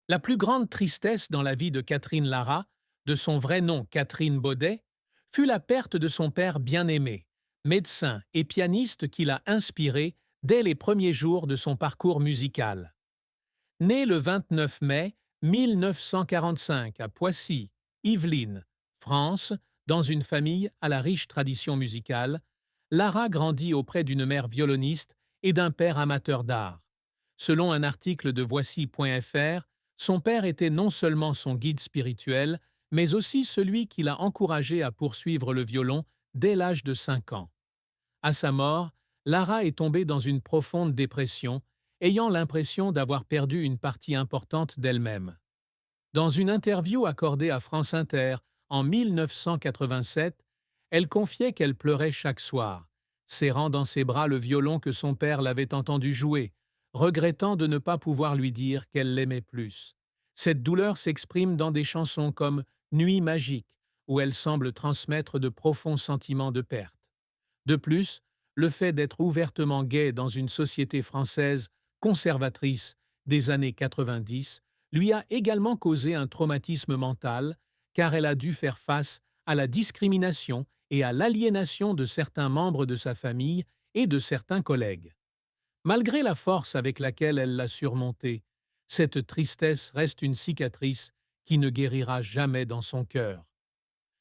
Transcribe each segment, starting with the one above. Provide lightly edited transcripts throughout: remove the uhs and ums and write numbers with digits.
La plus grande tristesse dans la vie de Catherine Lara, de son vrai nom Catherine Baudet, fut la perte de son père bien-aimé, médecin et pianiste qui l'a inspiré dès les premiers jours de son parcours musical. Née le 29 mai 1945 à Poissy, Yvelines, France, dans une famille à la riche tradition musicale, Lara grandit auprès d'une mère violoniste et d'un père amateur d'art. Selon un article de Voici.fr, son père était non seulement son guide spirituel, mais aussi celui qui l'a encouragé à poursuivre le violon dès l'âge de 5 ans. À sa mort, Lara est tombée dans une profonde dépression, ayant l'impression d'avoir perdu une partie importante d'elle-même. Dans une interview accordée à France Inter en 1987, elle confiait qu'elle pleurait chaque soir, serrant dans ses bras le violon que son père l'avait entendu jouer, regrettant de ne pas pouvoir lui dire qu'elle l'aimait plus. Cette douleur s'exprime dans des chansons comme Nuit magique, où elle semble transmettre de profonds sentiments de perte. De plus, le fait d'être ouvertement gay dans une société française conservatrice des années 90 lui a également causé un traumatisme mental, car elle a dû faire face à la discrimination et à l'aliénation de certains membres de sa famille et de certains collègues. Malgré la force avec laquelle elle l'a surmontée, cette tristesse reste une cicatrice qui ne guérira jamais dans son cœur.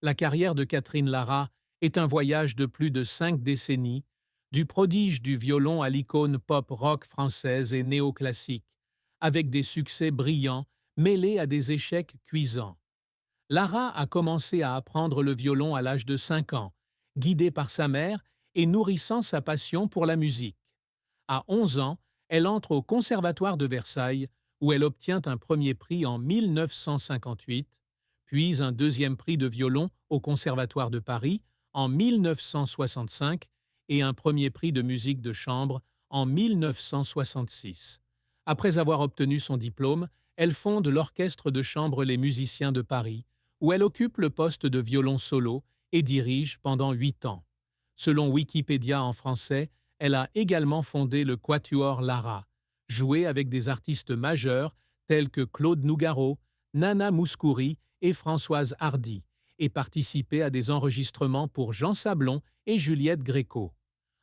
La carrière de Catherine Lara est un voyage de plus de 5 décennies, du prodige du violon à l'icône pop-rock française et néoclassique, avec des succès brillants mêlés à des échecs cuisants. Lara a commencé à apprendre le violon à l'âge de 5 ans, guidée par sa mère et nourrissant sa passion pour la musique. À 11 ans, elle entre au Conservatoire de Versailles, où elle obtient un premier prix en 1958, puis un deuxième prix de violon au Conservatoire de Paris en 1965 et un premier prix de musique de chambre en 1966. Après avoir obtenu son diplôme, elle fonde l'Orchestre de chambre Les Musiciens de Paris, où elle occupe le poste de violon solo et dirige pendant 8 ans. Selon Wikipédia en français, elle a également fondé le Quatuor Lara, joué avec des artistes majeurs tels que Claude Nougaro, Nana Mouskouri et Françoise Hardy, et participé à des enregistrements pour Jean Sablon et Juliette Gréco.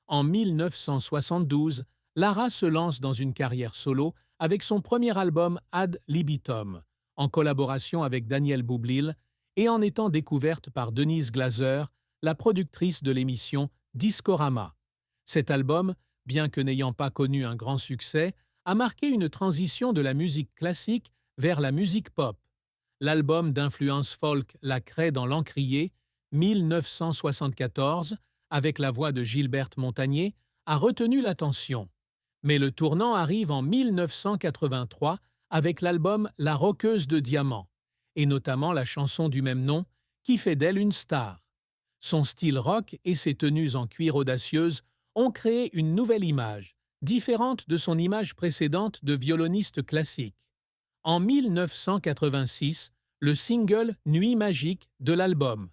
En 1972, Lara se lance dans une carrière solo avec son premier album Ad Libitum, en collaboration avec Daniel Boublil et en étant découverte par Denise Glaser, la productrice de l'émission Discorama. Cet album, bien que n'ayant pas connu un grand succès, a marqué une transition de la musique classique vers la musique pop. L'album d'influence folk La Craie dans l'Encrier, 1974, avec la voix de Gilberte Montagné, a retenu l'attention. Mais le tournant arrive en 1983 avec l'album La Roqueuse de Diamants, et notamment la chanson du même nom, qui fait d'elle une star. Son style rock et ses tenues en cuir audacieuse ont créé une nouvelle image, différente de son image précédente de violoniste classique. En 1986, le single Nuit magique de l'album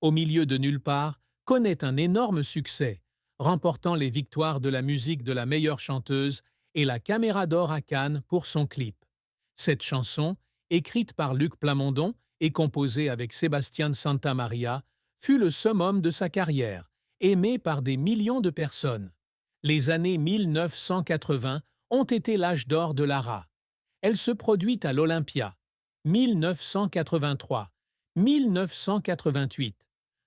Au milieu de nulle part connaît un énorme succès, remportant les victoires de la musique de la meilleure chanteuse et la Caméra d'or à Cannes pour son clip. Cette chanson, écrite par Luc Plamondon et composée avec Sébastien Santamaria, fut le summum de sa carrière, aimée par des millions de personnes. Les années 1980 ont été l'âge d'or de Lara. Elle se produit à l'Olympia, 1983, 1988,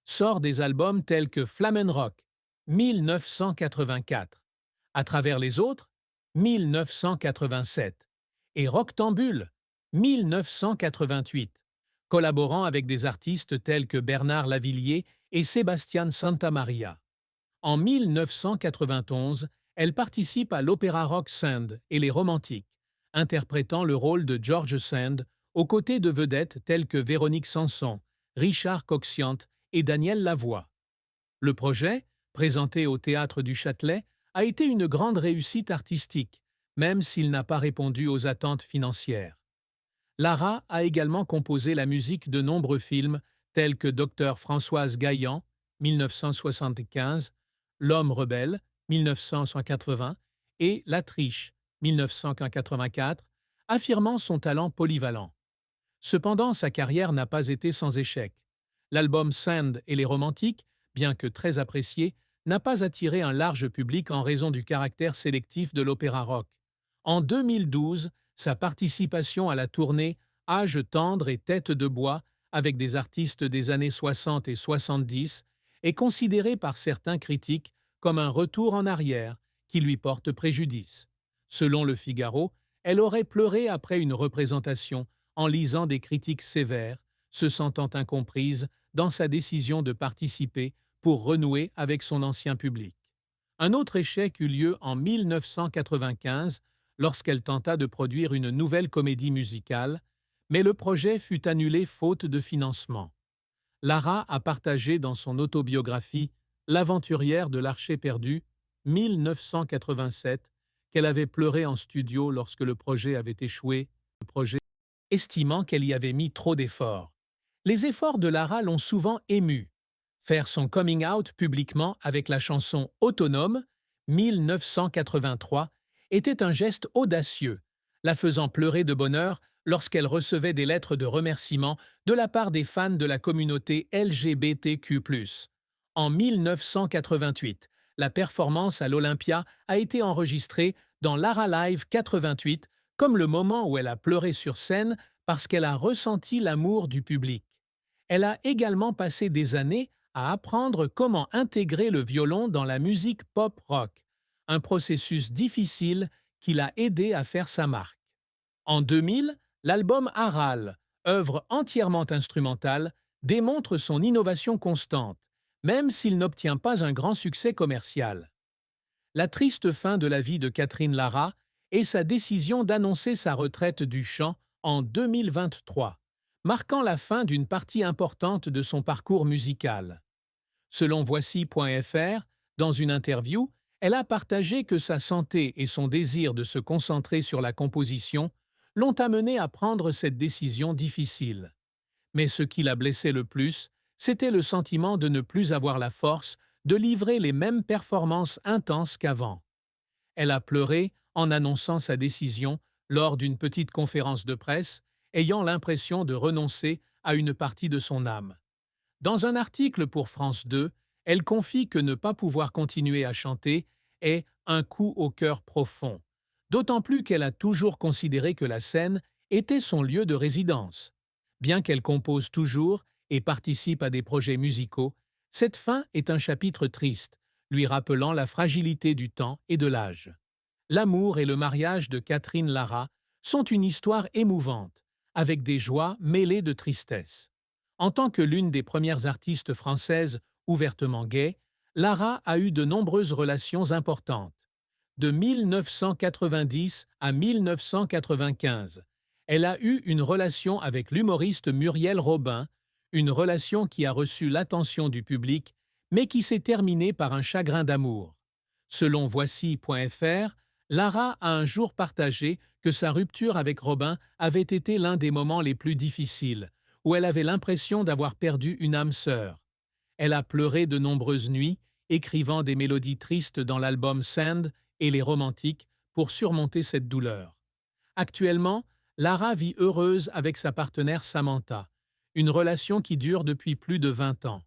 sort des albums tels que Flamen Rock, 1984, À travers les autres, 1987, et Rocktambule, 1988, collaborant avec des artistes tels que Bernard Lavillier et Sébastien Santamaria. En 1991, elle participe à l'Opéra Rock Sand et les Romantiques, interprétant le rôle de George Sand aux côtés de vedettes telles que Véronique Sanson, Richard Coxiant et Daniel Lavoie. Le projet, présenté au Théâtre du Châtelet, a été une grande réussite artistique, même s'il n'a pas répondu aux attentes financières. Lara a également composé la musique de nombreux films tels que Docteur Françoise Gaillan, 1975, L'Homme rebelle, 1980, et La Triche, 1984, affirmant son talent polyvalent. Cependant, sa carrière n'a pas été sans échec. L'album Sand et les Romantiques, bien que très apprécié, n'a pas attiré un large public en raison du caractère sélectif de l'opéra rock. En 2012, sa participation à la tournée Âge tendre et tête de bois avec des artistes des années 60 et 70 est considérée par certains critiques comme un retour en arrière qui lui porte préjudice. Selon Le Figaro, elle aurait pleuré après une représentation en lisant des critiques sévères, se sentant incomprise dans sa décision de participer pour renouer avec son ancien public. Un autre échec eut lieu en 1995 lorsqu'elle tenta de produire une nouvelle comédie musicale, mais le projet fut annulé faute de financement. Lara a partagé dans son autobiographie L'aventurière de l'Archer perdu, 1987, qu'elle avait pleuré en studio lorsque le projet avait échoué, estimant qu'elle y avait mis trop d'efforts. Les efforts de Lara l'ont souvent émue. Faire son coming out publiquement avec la chanson Autonome, 1983, était un geste audacieux, la faisant pleurer de bonheur lorsqu'elle recevait des lettres de remerciement de la part des fans de la communauté LGBTQ+. En 1988, la performance à l'Olympia a été enregistrée dans Lara Live 88 comme le moment où elle a pleuré sur scène parce qu'elle a ressenti l'amour du public. Elle a également passé des années à apprendre comment intégrer le violon dans la musique pop-rock, un processus difficile qui l'a aidé à faire sa marque. En 2000, l'album Aral, œuvre entièrement instrumentale, démontre son innovation constante, même s'il n'obtient pas un grand succès commercial. La triste fin de la vie de Catherine Lara et sa décision d'annoncer sa retraite du chant en 2023, marquant la fin d'une partie importante de son parcours musical. Selon Voici.fr, dans une interview, elle a partagé que sa santé et son désir de se concentrer sur la composition l'ont amenée à prendre cette décision difficile. Mais ce qui l'a blessée le plus, c'était le sentiment de ne plus avoir la force de livrer les mêmes performances intenses qu'avant. Elle a pleuré en annonçant sa décision lors d'une petite conférence de presse, ayant l'impression de renoncer à une partie de son âme. Dans un article pour France 2, elle confie que ne pas pouvoir continuer à chanter est un coup au cœur profond, d'autant plus qu'elle a toujours considéré que la scène était son lieu de résidence. Bien qu'elle compose toujours et participe à des projets musicaux, cette fin est un chapitre triste, lui rappelant la fragilité du temps et de l'âge. L'amour et le mariage de Catherine Lara sont une histoire émouvante, avec des joies mêlées de tristesse. En tant que l'une des premières artistes françaises ouvertement gays, Lara a eu de nombreuses relations importantes. De 1990 à 1995, elle a eu une relation avec l'humoriste Muriel Robin, une relation qui a reçu l'attention du public, mais qui s'est terminée par un chagrin d'amour. Selon Voici.fr, Lara a un jour partagé que sa rupture avec Robin avait été l'un des moments les plus difficiles, où elle avait l'impression d'avoir perdu une âme sœur. Elle a pleuré de nombreuses nuits, écrivant des mélodies tristes dans l'album Sand et les Romantiques pour surmonter cette douleur. Actuellement, Lara vit heureuse avec sa partenaire Samantha, une relation qui dure depuis plus de 20 ans.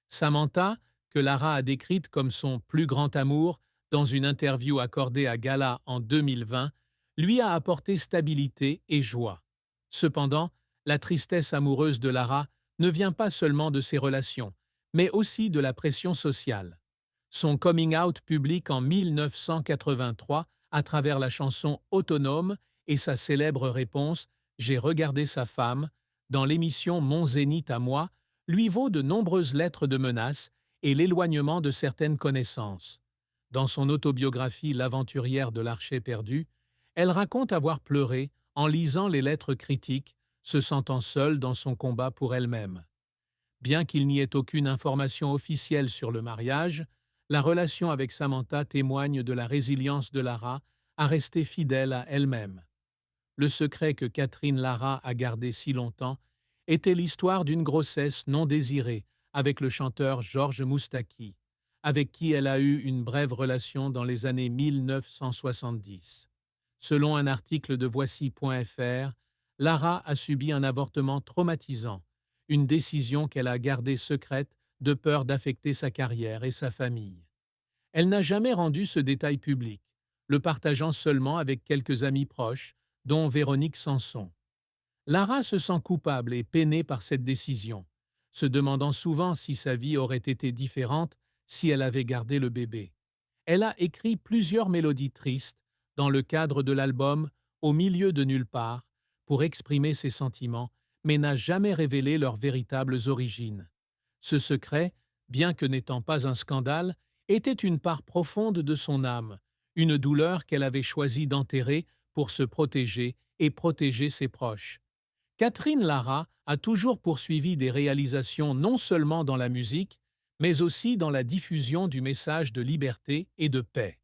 Samantha, que Lara a décrite comme son plus grand amour dans une interview accordée à Gala en 2020, lui a apporté stabilité et joie. Cependant, la tristesse amoureuse de Lara ne vient pas seulement de ses relations, mais aussi de la pression sociale. Son coming out public en 1983 à travers la chanson Autonome et sa célèbre réponse « J'ai regardé sa femme » dans l'émission Mon Zénith à moi lui vaut de nombreuses lettres de menaces et l'éloignement de certaines connaissances. Dans son autobiographie L'aventurière de l'Archer perdu, elle raconte avoir pleuré en lisant les lettres critiques, se sentant seule dans son combat pour elle-même. Bien qu'il n'y ait aucune information officielle sur le mariage, la relation avec Samantha témoigne de la résilience de Lara à rester fidèle à elle-même. Le secret que Catherine Lara a gardé si longtemps était l'histoire d'une grossesse non désirée avec le chanteur Georges Moustaki, avec qui elle a eu une brève relation dans les années 1970. Selon un article de Voici.fr, Lara a subi un avortement traumatisant, une décision qu'elle a gardée secrète de peur d'affecter sa carrière et sa famille. Elle n'a jamais rendu ce détail public, le partageant seulement avec quelques amis proches, dont Véronique Sanson. Lara se sent coupable et peinée par cette décision, se demandant souvent si sa vie aurait été différente si elle avait gardé le bébé. Elle a écrit plusieurs mélodies tristes dans le cadre de l'album Au milieu de nulle part pour exprimer ses sentiments, mais n'a jamais révélé leurs véritables origines. Ce secret, bien que n'étant pas un scandale, était une part profonde de son âme, une douleur qu'elle avait choisi d'enterrer pour se protéger et protéger ses proches. Catherine Lara a toujours poursuivi des réalisations non seulement dans la musique, mais aussi dans la diffusion du message de liberté et de paix.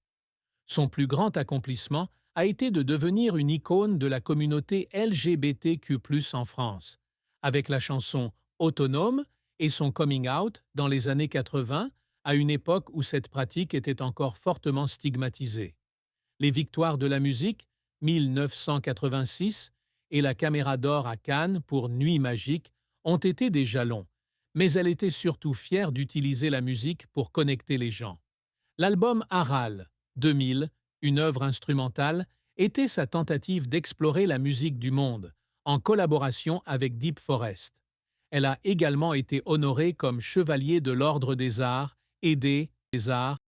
Son plus grand accomplissement a été de devenir une icône de la communauté LGBTQ+ en France, avec la chanson Autonome et son coming out dans les années 80, à une époque où cette pratique était encore fortement stigmatisée. Les Victoires de la musique, 1986, et la Caméra d'or à Cannes pour Nuit magique ont été des jalons, mais elle était surtout fière d'utiliser la musique pour connecter les gens. L'album Aral, 2000, une œuvre instrumentale, était sa tentative d'explorer la musique du monde, en collaboration avec Deep Forest. Elle a également été honorée comme chevalier de l'Ordre des Arts et des Arts